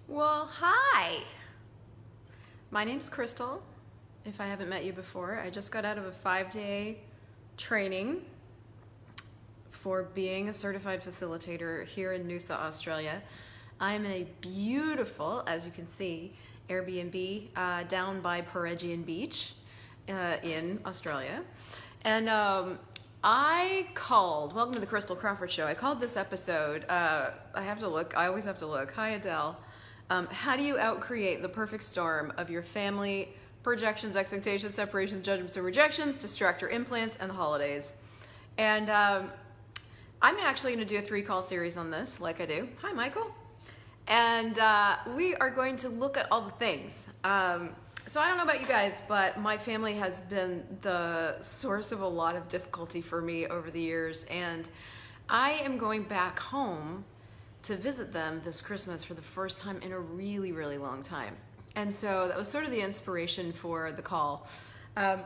Well, hi. My name's Christel. If I haven't met you before, I just got out of a 5-day training for being a certified facilitator here in Noosa, Australia. I'm in a beautiful, as you can see, Airbnb down by Peregian Beach in Australia. And welcome to the Christel Crawford Show. I called this episode, I always have to look. Hi, Adele. How do you outcreate the perfect storm of your family, projections, expectations, separations, judgments, and rejections, distractor implants, and the holidays? And I'm actually going to do a 3-call series on this, like I do. Hi, Michael. And we are going to look at all the things. So I don't know about you guys, but my family has been the source of a lot of difficulty for me over the years, and I am going back home to visit them this Christmas for the first time in a really, really long time. And so that was sort of the inspiration for the call. I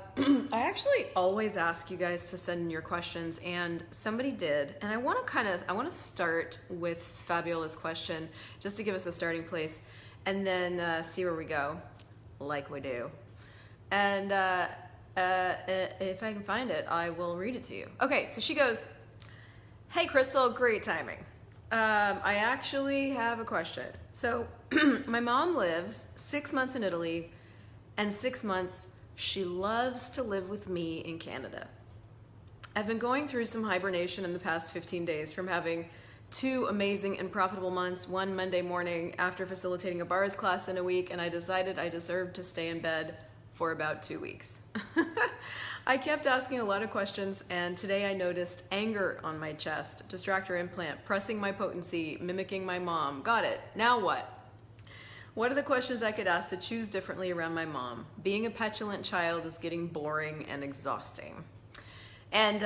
actually always ask you guys to send in your questions, and somebody did. And I want to start with Fabiola's question just to give us a starting place, and then see where we go, like we do. And if I can find it, I will read it to you. Okay, so she goes, "Hey, Christel, great timing. I actually have a question. So my mom lives 6 months in Italy and 6 months she loves to live with me in Canada. I've been going through some hibernation in the past 15 days from having 2 amazing and profitable months, one Monday morning after facilitating a bars class in a week, and I decided I deserved to stay in bed for about 2 weeks. I kept asking a lot of questions, and today I noticed anger on my chest, distractor implant, pressing my potency, mimicking my mom. Got it. Now what? What are the questions I could ask to choose differently around my mom? Being a petulant child is getting boring and exhausting." And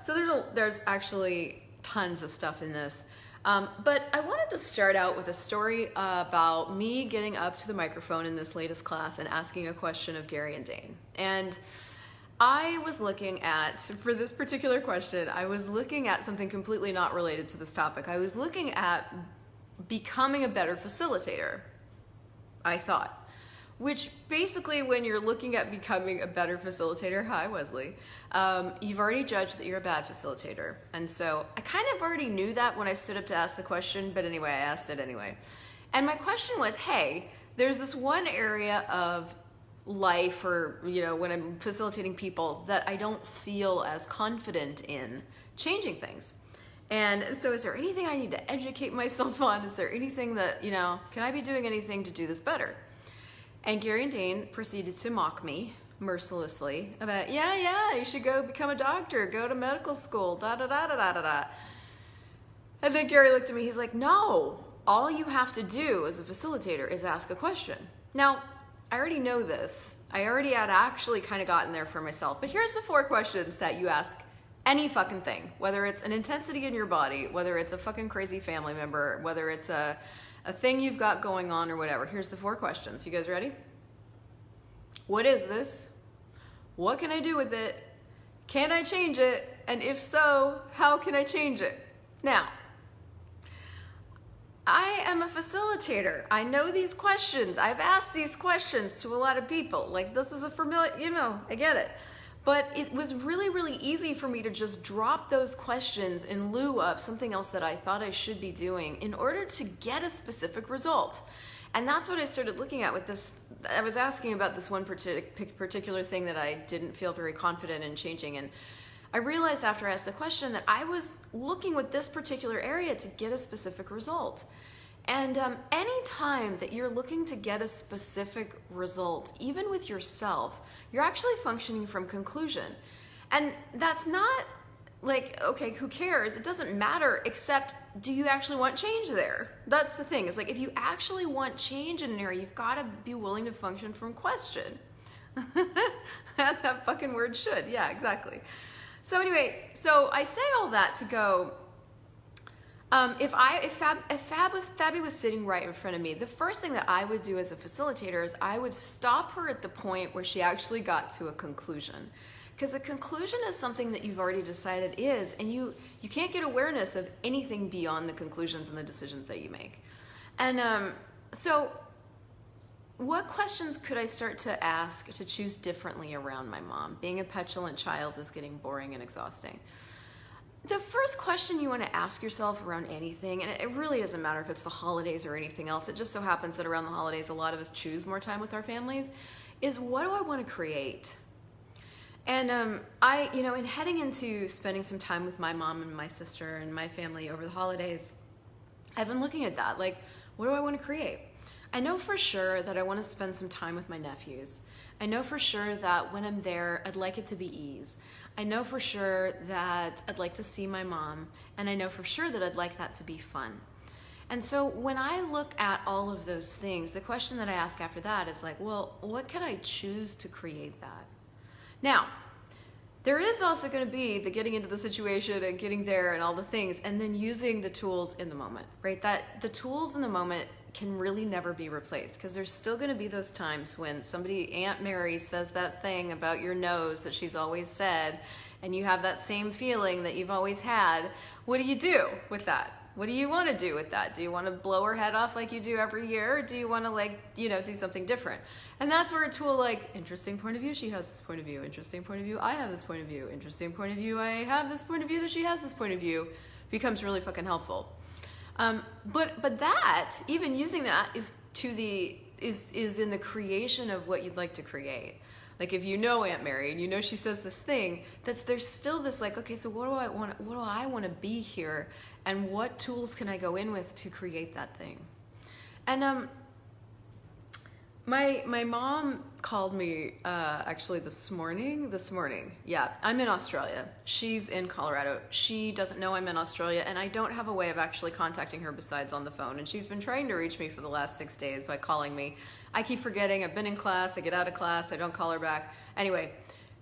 so there's actually tons of stuff in this. But I wanted to start out with a story about me getting up to the microphone in this latest class and asking a question of Gary and Dane. And I was looking at, for this particular question, I was looking at something completely not related to this topic. I was looking at becoming a better facilitator, I thought. Which basically, when you're looking at becoming a better facilitator, hi Wesley, you've already judged that you're a bad facilitator. And so I kind of already knew that when I stood up to ask the question, but anyway, I asked it anyway. And my question was, hey, there's this one area of life, or when I'm facilitating people, that I don't feel as confident in changing things. And so is there anything I need to educate myself on? Is there anything that, can I be doing anything to do this better? And Gary and Dane proceeded to mock me mercilessly about, yeah, you should go become a doctor, go to medical school, da-da-da-da-da-da-da. And then Gary looked at me, he's like, no, all you have to do as a facilitator is ask a question. Now, I already know this. I already had actually kind of gotten there for myself. But here's the 4 questions that you ask any fucking thing, whether it's an intensity in your body, whether it's a fucking crazy family member, whether it's a thing you've got going on or whatever. Here's the 4 questions. You guys ready? What is this? What can I do with it? Can I change it? And if so, how can I change it? Now, I am a facilitator. I know these questions. I've asked these questions to a lot of people. Like, this is a familiar, I get it. But it was really, really easy for me to just drop those questions in lieu of something else that I thought I should be doing in order to get a specific result. And that's what I started looking at with this. I was asking about this one particular thing that I didn't feel very confident in changing. And I realized after I asked the question that I was looking with this particular area to get a specific result. And any time that you're looking to get a specific result, even with yourself, you're actually functioning from conclusion. And that's not like, okay, who cares? It doesn't matter, except do you actually want change there? That's the thing. It's like, if you actually want change in an area, you've got to be willing to function from question. That fucking word should. Yeah, exactly. So anyway, so I say all that to go, if Fabi was sitting right in front of me, the first thing that I would do as a facilitator is I would stop her at the point where she actually got to a conclusion. Because the conclusion is something that you've already decided is, and you can't get awareness of anything beyond the conclusions and the decisions that you make. And So what questions could I start to ask to choose differently around my mom? Being a petulant child is getting boring and exhausting. The first question you want to ask yourself around anything, and it really doesn't matter if it's the holidays or anything else, it just so happens that around the holidays a lot of us choose more time with our families, is what do I want to create? And in heading into spending some time with my mom and my sister and my family over the holidays, I've been looking at that, like, what do I want to create? I know for sure that I want to spend some time with my nephews. I know for sure that when I'm there, I'd like it to be ease. I know for sure that I'd like to see my mom, and I know for sure that I'd like that to be fun. And so when I look at all of those things, the question that I ask after that is like, well, what could I choose to create that? Now, there is also going to be the getting into the situation and getting there and all the things, and then using the tools in the moment, right? That the tools in the moment can really never be replaced, because there's still going to be those times when Aunt Mary says that thing about your nose that she's always said, and you have that same feeling that you've always had. What do you do with that? What do you want to do with that? Do you want to blow her head off like you do every year, or do you want to do something different? And that's where a tool like, interesting point of view, she has this point of view, interesting point of view, I have this point of view, interesting point of view, I have this point of view, that she has this point of view, becomes really fucking helpful. But that, even using that, is in the creation of what you'd like to create. Like if you know Aunt Mary and you know she says this thing, there's still this like, okay, so what do I want to be here, and what tools can I go in with to create that thing? And my mom called me actually this morning. Yeah, I'm in Australia. She's in Colorado. She doesn't know I'm in Australia, and I don't have a way of actually contacting her besides on the phone. And she's been trying to reach me for the last 6 days by calling me. I keep forgetting. I've been in class. I get out of class. I don't call her back. Anyway,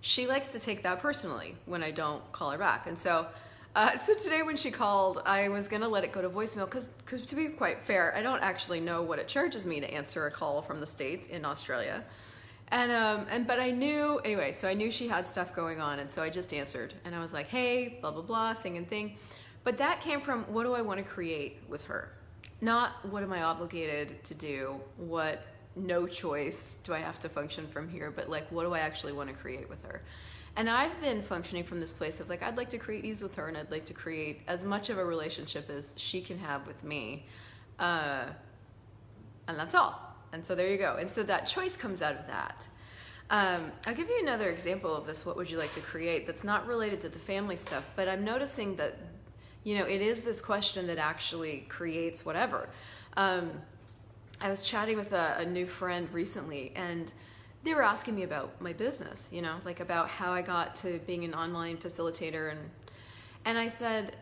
she likes to take that personally when I don't call her back. And so today when she called, I was going to let it go to voicemail because to be quite fair, I don't actually know what it charges me to answer a call from the States in Australia. But I knew, anyway, so I knew she had stuff going on, and so I just answered. And I was like, hey, blah, blah, blah, thing. But that came from, what do I want to create with her? Not what am I obligated to do? What no choice do I have to function from here? But like, what do I actually want to create with her? And I've been functioning from this place of like, I'd like to create ease with her, and I'd like to create as much of a relationship as she can have with me. And that's all. And so there you go. And so that choice comes out of that. I'll give you another example of this. What would you like to create? That's not related to the family stuff, but I'm noticing that, it is this question that actually creates whatever. I was chatting with a new friend recently, and they were asking me about my business, like about how I got to being an online facilitator. And I said,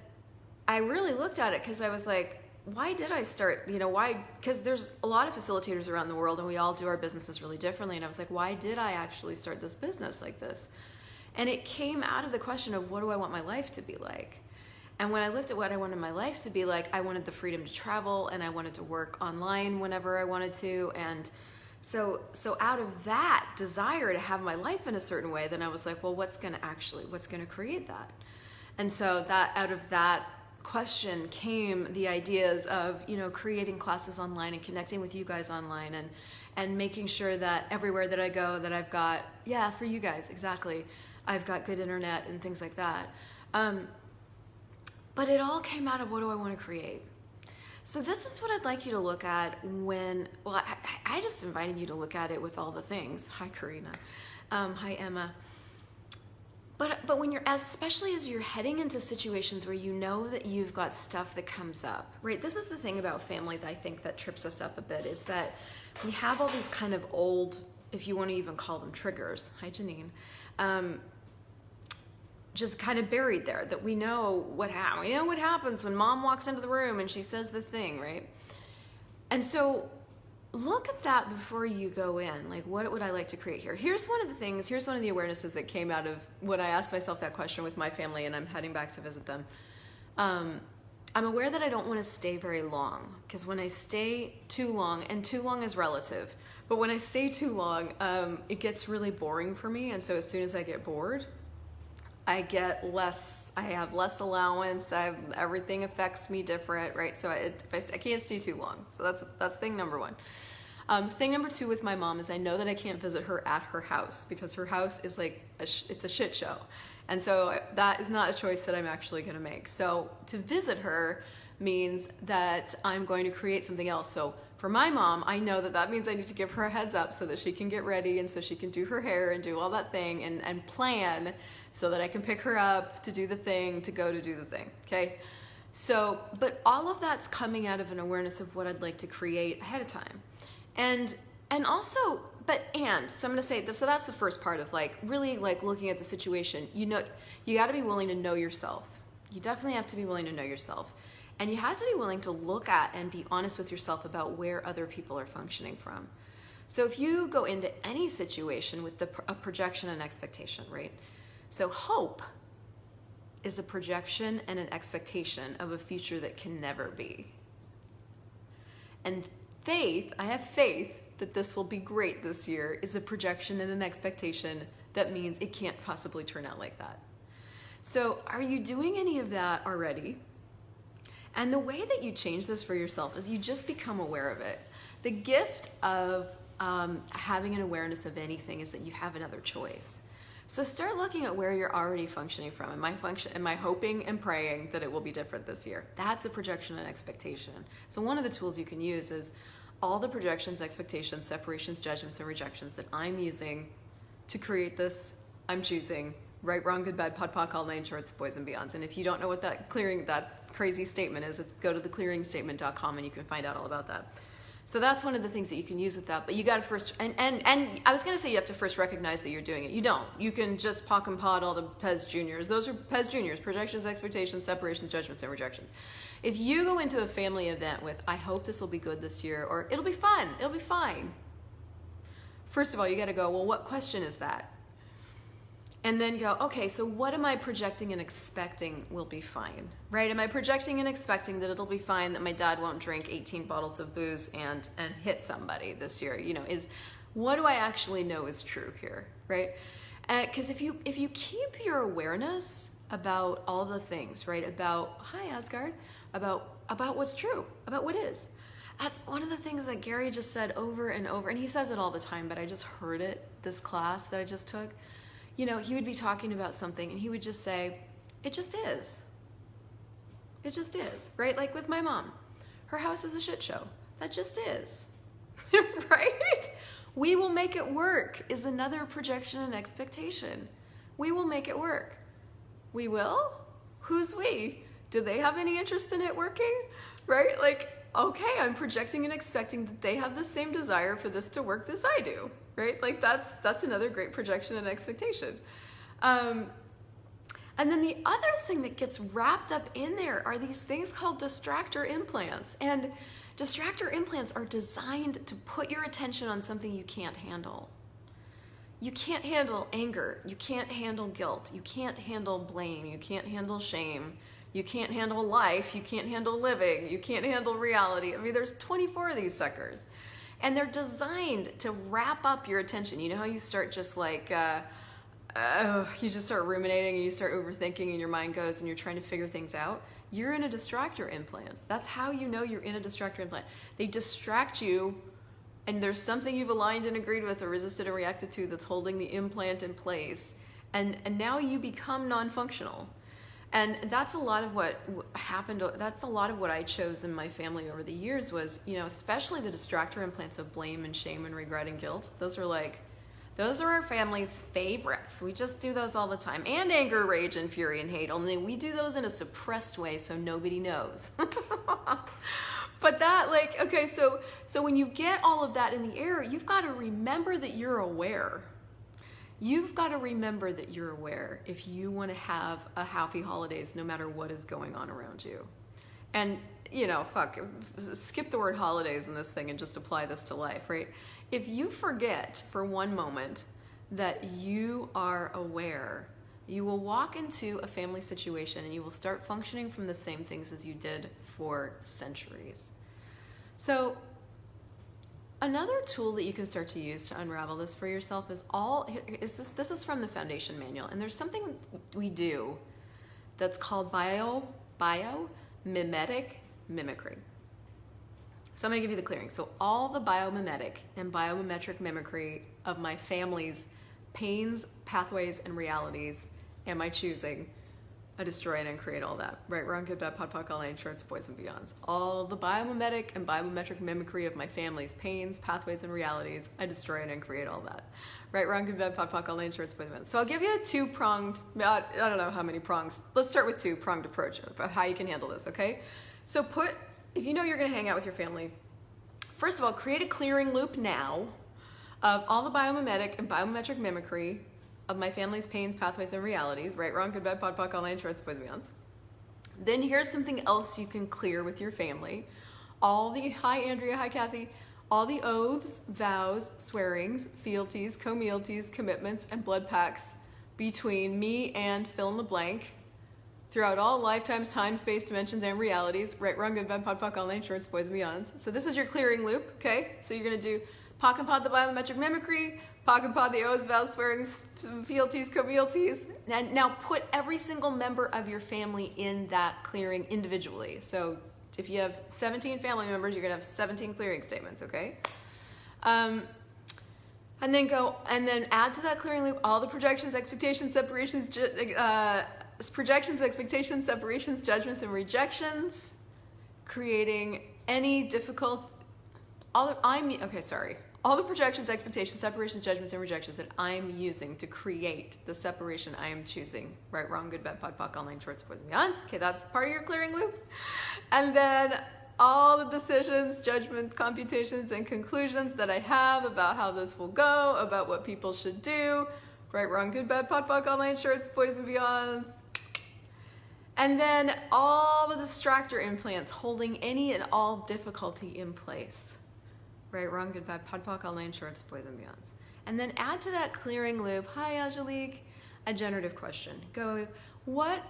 I really looked at it because I was like, why did I start, why? Because there's a lot of facilitators around the world, and we all do our businesses really differently. And I was like, why did I actually start this business like this? And it came out of the question of, what do I want my life to be like? And when I looked at what I wanted my life to be like, I wanted the freedom to travel, and I wanted to work online whenever I wanted to. And so out of that desire to have my life in a certain way, then I was like, well, what's going to create that? And so that out of that question came the ideas of, creating classes online and connecting with you guys online, and making sure that everywhere that I go that I've got, for you guys, exactly, I've got good internet and things like that. But it all came out of, what do I want to create? So this is what I'd like you to look at I just invited you to look at it with all the things. Hi, Karina. Hi, Emma. But when especially as you're heading into situations where you know that you've got stuff that comes up, right? This is the thing about family that I think that trips us up a bit, is that we have all these kind of old, if you want to even call them triggers. Hi, Janine. Just kind of buried there, that we know what happens when mom walks into the room and she says the thing, right? And so look at that before you go in. Like, what would I like to create here? Here's one of the awarenesses that came out of when I asked myself that question with my family, and I'm heading back to visit them. I'm aware that I don't want to stay very long, because when I stay too long, and too long is relative, but when I stay too long, it gets really boring for me. And so as soon as I get bored, I have less allowance, everything affects me different, right? So I can't stay too long. So that's thing number one. Thing number two with my mom is I know that I can't visit her at her house because her house is like, it's a shit show. And so that is not a choice that I'm actually gonna make. So to visit her means that I'm going to create something else. So for my mom, I know that that means I need to give her a heads up so that she can get ready and so she can do her hair and do all that thing and plan so that I can pick her up to do the thing, to go to do the thing, okay? So, but all of that's coming out of an awareness of what I'd like to create ahead of time. And also, so I'm gonna say, so that's the first part of like, really like looking at the situation. You know, you gotta be willing to know yourself. You definitely have to be willing to know yourself. And you have to be willing to look at and be honest with yourself about where other people are functioning from. So if you go into any situation with a projection and expectation, right? So hope is a projection and an expectation of a future that can never be. And faith, I have faith that this will be great this year, is a projection and an expectation that means it can't possibly turn out like that. So are you doing any of that already? And the way that you change this for yourself is you just become aware of it. The gift of having an awareness of anything is that you have another choice. So start looking at where you're already functioning from. Am I hoping and praying that it will be different this year? That's a projection and expectation. So one of the tools you can use is all the projections, expectations, separations, judgments, and rejections that I'm using to create this, I'm choosing right, wrong, good, bad, pod, poc, all nine shorts, boys and beyonds. And if you don't know what that crazy statement is, go to theclearingstatement.com and you can find out all about that. So that's one of the things that you can use with that. But you got to first, and I was going to say you have to first recognize that you're doing it. You don't. You can just pock and pod all the PESJRs. Those are PESJRs, projections, expectations, separations, judgments, and rejections. If you go into a family event with, I hope this will be good this year, or it'll be fun, it'll be fine. First of all, you got to go, well, what question is that? And then go, okay, so what am I projecting and expecting will be fine, right? Am I projecting and expecting that it'll be fine, that my dad won't drink 18 bottles of booze and hit somebody this year? You know, what do I actually know is true here, right? Because if you keep your awareness about all the things, right? About, hi Asgard, about what's true, about what is. That's one of the things that Gary just said over and over, and he says it all the time, but I just heard it this class that I just took. You know, he would be talking about something and he would just say, it just is. It just is, right? Like with my mom, her house is a shit show. That just is, right? We will make it work is another projection and expectation. We will make it work. We will? Who's we? Do they have any interest in it working? Right? Like, okay, I'm projecting and expecting that they have the same desire for this to work as I do, right? Like that's another great projection and expectation. And then the other thing that gets wrapped up in there are these things called distractor implants. And distractor implants are designed to put your attention on something you can't handle. You can't handle anger. You can't handle guilt. You can't handle blame. You can't handle shame. You can't handle life. You can't handle living. You can't handle reality. I mean, there's 24 of these suckers. And they're designed to wrap up your attention. You know how you start just like, you just start ruminating and you start overthinking and your mind goes and you're trying to figure things out? You're in a distractor implant. That's how you know you're in a distractor implant. They distract you and there's something you've aligned and agreed with or resisted or reacted to that's holding the implant in place. And now you become non-functional. And that's a lot of what happened. That's a lot of what I chose in my family over the years was, you know, especially the distractor implants of blame and shame and regret and guilt. Those are our family's favorites. We just do those all the time. And anger, rage, and fury and hate. Only we do those in a suppressed way so nobody knows. But that, like, okay, so when you get all of that in the air, you've got to remember that you're aware. You've got to remember that you're aware if you want to have a happy holidays no matter what is going on around you. And, you know, skip the word holidays in this thing and just apply this to life, right? If you forget for one moment that you are aware, you will walk into a family situation and you will start functioning from the same things as you did for centuries. So Another tool that you can start to use to unravel this for yourself this is from the foundation manual, and there's something we do that's called biomimetic mimicry. So I'm going to give you the clearing. So all the biomimetic and biomimetric mimicry of my family's pains, pathways, and realities am I choosing? I destroy and uncreate all that. Right, wrong, good, bad, pod, poc, all night, shorts, boys, and beyonds. All the biomimetic and biometric mimicry of my family's pains, pathways, and realities, I destroy and uncreate all that. Right, wrong, good, bad, pod, poc, all night, shorts, boys, and beyonds. So I'll give you a two-pronged, I don't know how many prongs. Let's start with two-pronged approach of how you can handle this, okay? So if you know you're gonna hang out with your family, first of all, create a clearing loop now of all the biomimetic and biometric mimicry of my family's pains, pathways, and realities, right, wrong, good, bad, pod, poc, all night, shorts, boys, and beyonds. Then here's something else you can clear with your family. Hi Andrea, hi Kathy, all the oaths, vows, swearings, fealties, communalties, commitments, and blood pacts between me and fill in the blank throughout all lifetimes, time, space, dimensions, and realities, right, wrong, good, bad, pod, poc, all night, shorts, boys, and beyonds. So this is your clearing loop, okay? So you're gonna do poc and pod the biometric mimicry, poc and pod the oaths, vows, swearings, fealties, communalties. Now put every single member of your family in that clearing individually. So if you have 17 family members, you're gonna have 17 clearing statements, okay? And then add to that clearing loop all the projections, expectations, separations, judgments, and rejections, creating any difficult, all the projections, expectations, separations, judgments, and rejections that I'm using to create the separation I am choosing. Right, wrong, good, bad, pod, poc, all night, shorts, boys, and beyonds. Okay, that's part of your clearing loop. And then all the decisions, judgments, computations, and conclusions that I have about how this will go, about what people should do. Right, wrong, good, bad, pod, poc, all night, shorts, boys, and beyonds. And then all the distractor implants holding any and all difficulty in place. Right, wrong, good, bad, pod, poc, all night, shorts, boys, and beyonds. And then add to that clearing loop, hi Angelique, a generative question. Go, what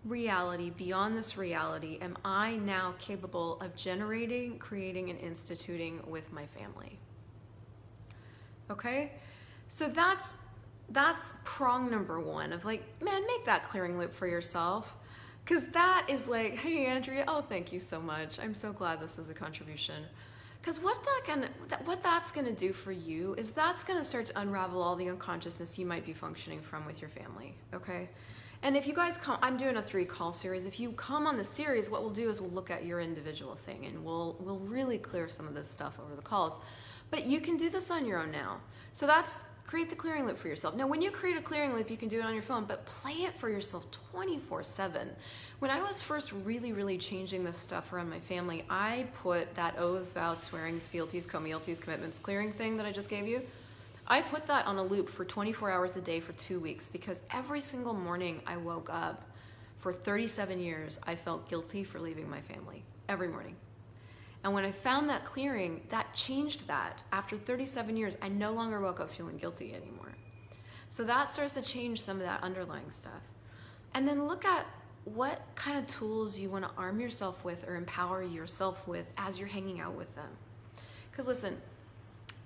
reality beyond this reality am I now capable of generating, creating, and instituting with my family? Okay, so that's prong number one of like, man, make that clearing loop for yourself. Because that is like, hey Andrea, oh thank you so much. I'm so glad this is a contribution. Because what that's gonna do for you is that's gonna start to unravel all the unconsciousness you might be functioning from with your family, okay? And if you guys come, I'm doing a 3-call series. If you come on the series, what we'll do is we'll look at your individual thing and we'll really clear some of this stuff over the calls. But you can do this on your own now. So create the clearing loop for yourself. Now, when you create a clearing loop, you can do it on your phone, but play it for yourself 24/7. When I was first really changing this stuff around my family, I put that oaths, vows, swearings, fealties, communalties, commitments, clearing thing that I just gave you, I put that on a loop for 24 hours a day for 2 weeks because every single morning I woke up, for 37 years, I felt guilty for leaving my family, every morning. And when I found that clearing, that changed that. After 37 years, I no longer woke up feeling guilty anymore. So that starts to change some of that underlying stuff. And then look at what kind of tools you want to arm yourself with or empower yourself with as you're hanging out with them. Because listen,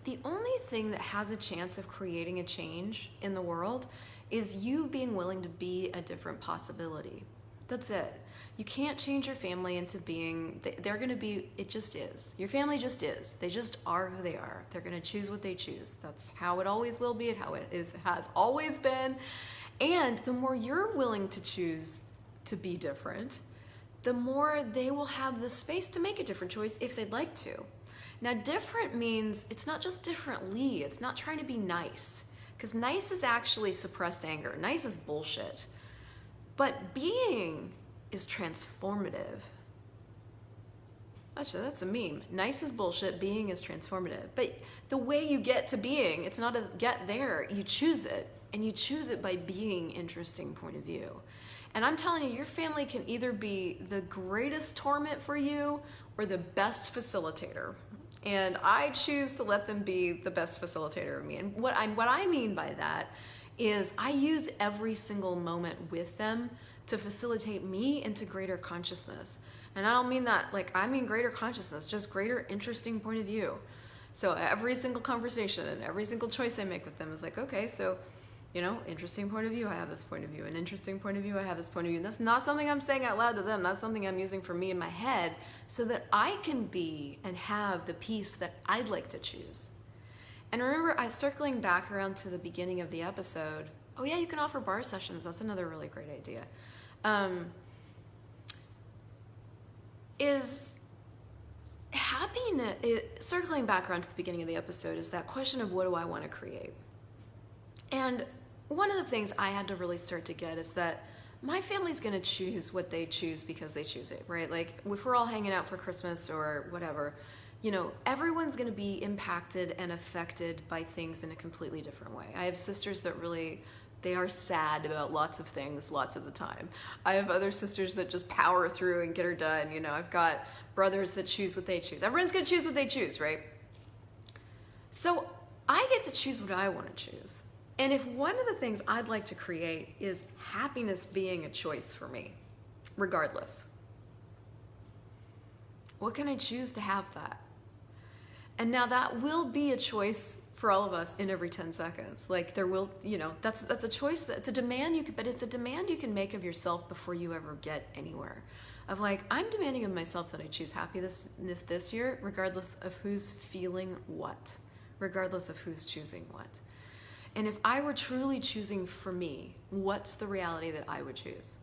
the only thing that has a chance of creating a change in the world is you being willing to be a different possibility. That's it. You can't change your family into being, they're going to be, it just is. Your family just is. They just are who they are. They're going to choose what they choose. That's how it always will be and how it has always been. And the more you're willing to choose to be different, the more they will have the space to make a different choice if they'd like to. Now, different means it's not just differently. It's not trying to be nice, because nice is actually suppressed anger. Nice is bullshit. But being is transformative. Actually, that's a meme. Nice is bullshit, being is transformative. But the way you get to being, it's not a get there, you choose it. And you choose it by being interesting point of view. And I'm telling you, your family can either be the greatest torment for you or the best facilitator. And I choose to let them be the best facilitator of me. And what I mean by that is I use every single moment with them to facilitate me into greater consciousness. And I don't mean that, like, I mean greater consciousness, just greater interesting point of view. So every single conversation and every single choice I make with them is like, okay, so, interesting point of view, I have this point of view. An interesting point of view, I have this point of view. And that's not something I'm saying out loud to them. That's something I'm using for me in my head so that I can be and have the peace that I'd like to choose. And remember, I'm circling back around to the beginning of the episode. Oh yeah, you can offer bar sessions. That's another really great idea. Is happiness, circling back around to the beginning of the episode, is that question of what do I want to create? And one of the things I had to really start to get is that my family's going to choose what they choose because they choose it, right? Like if we're all hanging out for Christmas or whatever, everyone's going to be impacted and affected by things in a completely different way. I have sisters that they are sad about lots of things lots of the time. I have other sisters that just power through and get her done. I've got brothers that choose what they choose. Everyone's going to choose what they choose, right? So I get to choose what I want to choose. And if one of the things I'd like to create is happiness being a choice for me, regardless, what can I choose to have that? And now that will be a choice for all of us in every 10 seconds. Like there will, that's a choice, that's a demand but it's a demand you can make of yourself before you ever get anywhere. Of like, I'm demanding of myself that I choose happiness this year, regardless of who's feeling what, regardless of who's choosing what. And if I were truly choosing for me, what's the reality that I would choose?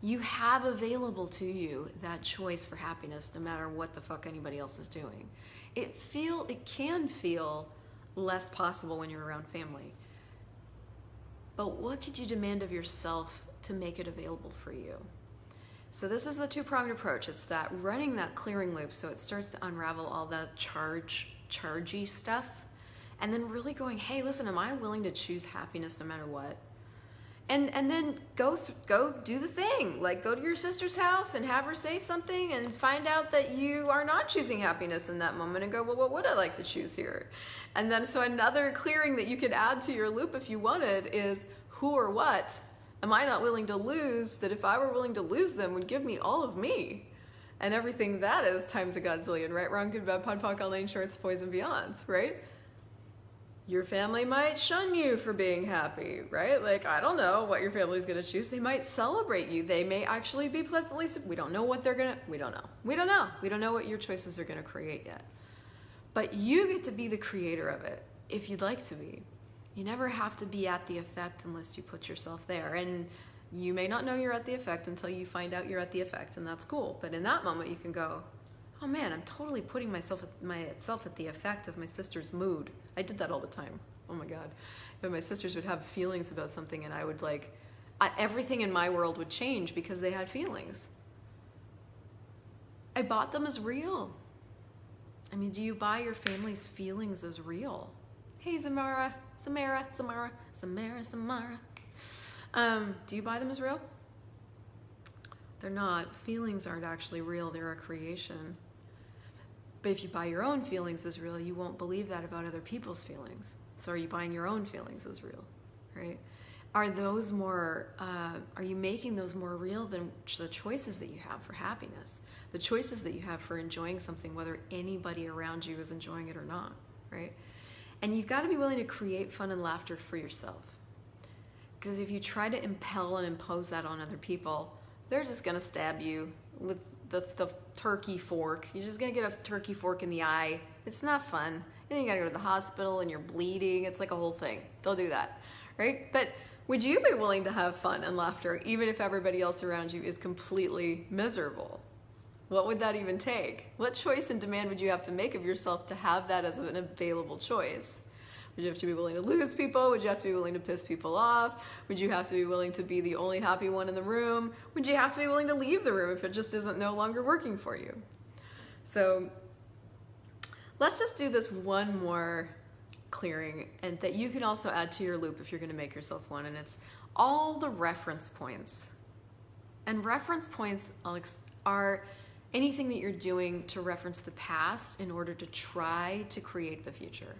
You have available to you that choice for happiness no matter what the fuck anybody else is doing. It can feel less possible when you're around family. But what could you demand of yourself to make it available for you? So this is the two-pronged approach. It's that running that clearing loop so it starts to unravel all that chargy stuff. And then really going, hey, listen, am I willing to choose happiness no matter what? And then go do the thing. Like go to your sister's house and have her say something and find out that you are not choosing happiness in that moment and go, well, what would I like to choose here? And then so another clearing that you could add to your loop if you wanted is who or what am I not willing to lose that if I were willing to lose them would give me all of me? And everything that is times a godzillion, right? Wrong, good, bad, pod, poc, all lane, shorts, poison, beyonds, right? Your family might shun you for being happy, right? Like, I don't know what your family's going to choose. They might celebrate you. They may actually be pleasantly, we don't know what they're going to, we don't know. We don't know what your choices are going to create yet. But you get to be the creator of it, if you'd like to be. You never have to be at the effect unless you put yourself there. And you may not know you're at the effect until you find out you're at the effect, and that's cool. But in that moment, you can go, oh man, I'm totally putting myself at the effect of my sister's mood. I did that all the time. Oh my God. But my sisters would have feelings about something and I would everything in my world would change because they had feelings. I bought them as real. I mean, do you buy your family's feelings as real? Hey, Samara. Do you buy them as real? They're not. Feelings aren't actually real. They're a creation. But if you buy your own feelings as real, you won't believe that about other people's feelings. So are you buying your own feelings as real, right? Are you making those more real than the choices that you have for happiness? The choices that you have for enjoying something, whether anybody around you is enjoying it or not, right? And you've got to be willing to create fun and laughter for yourself. Because if you try to impel and impose that on other people, they're just going to stab you with the turkey fork. You're just going to get a turkey fork in the eye. It's not fun. And then you got to go to the hospital and you're bleeding. It's like a whole thing. Don't do that, right? But would you be willing to have fun and laughter even if everybody else around you is completely miserable? What would that even take? What choice and demand would you have to make of yourself to have that as an available choice? Would you have to be willing to lose people? Would you have to be willing to piss people off? Would you have to be willing to be the only happy one in the room? Would you have to be willing to leave the room if it just isn't no longer working for you? So let's just do this one more clearing, and that you can also add to your loop if you're going to make yourself one, and it's all the reference points. And reference points are anything that you're doing to reference the past in order to try to create the future.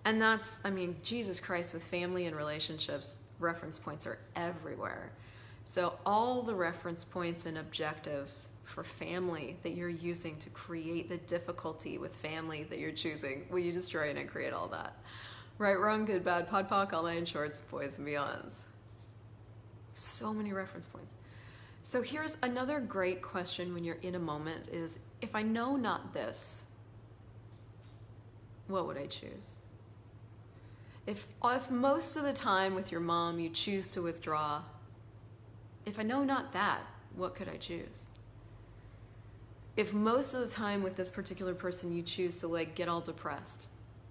And that's, Jesus Christ, with family and relationships, reference points are everywhere. So all the reference points and objectives for family that you're using to create the difficulty with family that you're choosing, will you destroy and create all that? Right, wrong, good, bad, pod, poc, all nine shorts, boys and beyonds. So many reference points. So here's another great question when you're in a moment is, if I know not this, what would I choose? If most of the time with your mom you choose to withdraw, if I know not that, what could I choose? If most of the time with this particular person you choose to like get all depressed,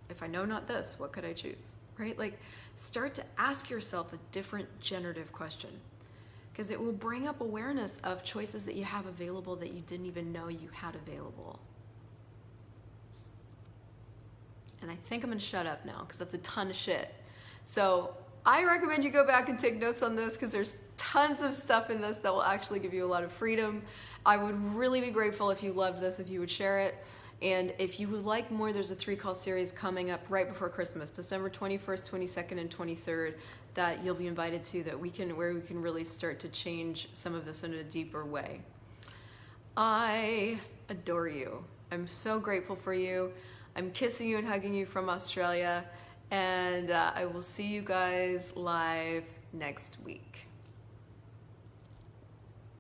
if I know not this, what could I choose? Right? Like, start to ask yourself a different generative question, because it will bring up awareness of choices that you have available that you didn't even know you had available. And I think I'm gonna shut up now because that's a ton of shit. So I recommend you go back and take notes on this, because there's tons of stuff in this that will actually give you a lot of freedom. I would really be grateful if you loved this, if you would share it. And if you would like more, there's a 3-call series coming up right before Christmas, December 21st, 22nd, and 23rd, that you'll be invited to, where we can really start to change some of this in a deeper way. I adore you. I'm so grateful for you. I'm kissing you and hugging you from Australia, and I will see you guys live next week.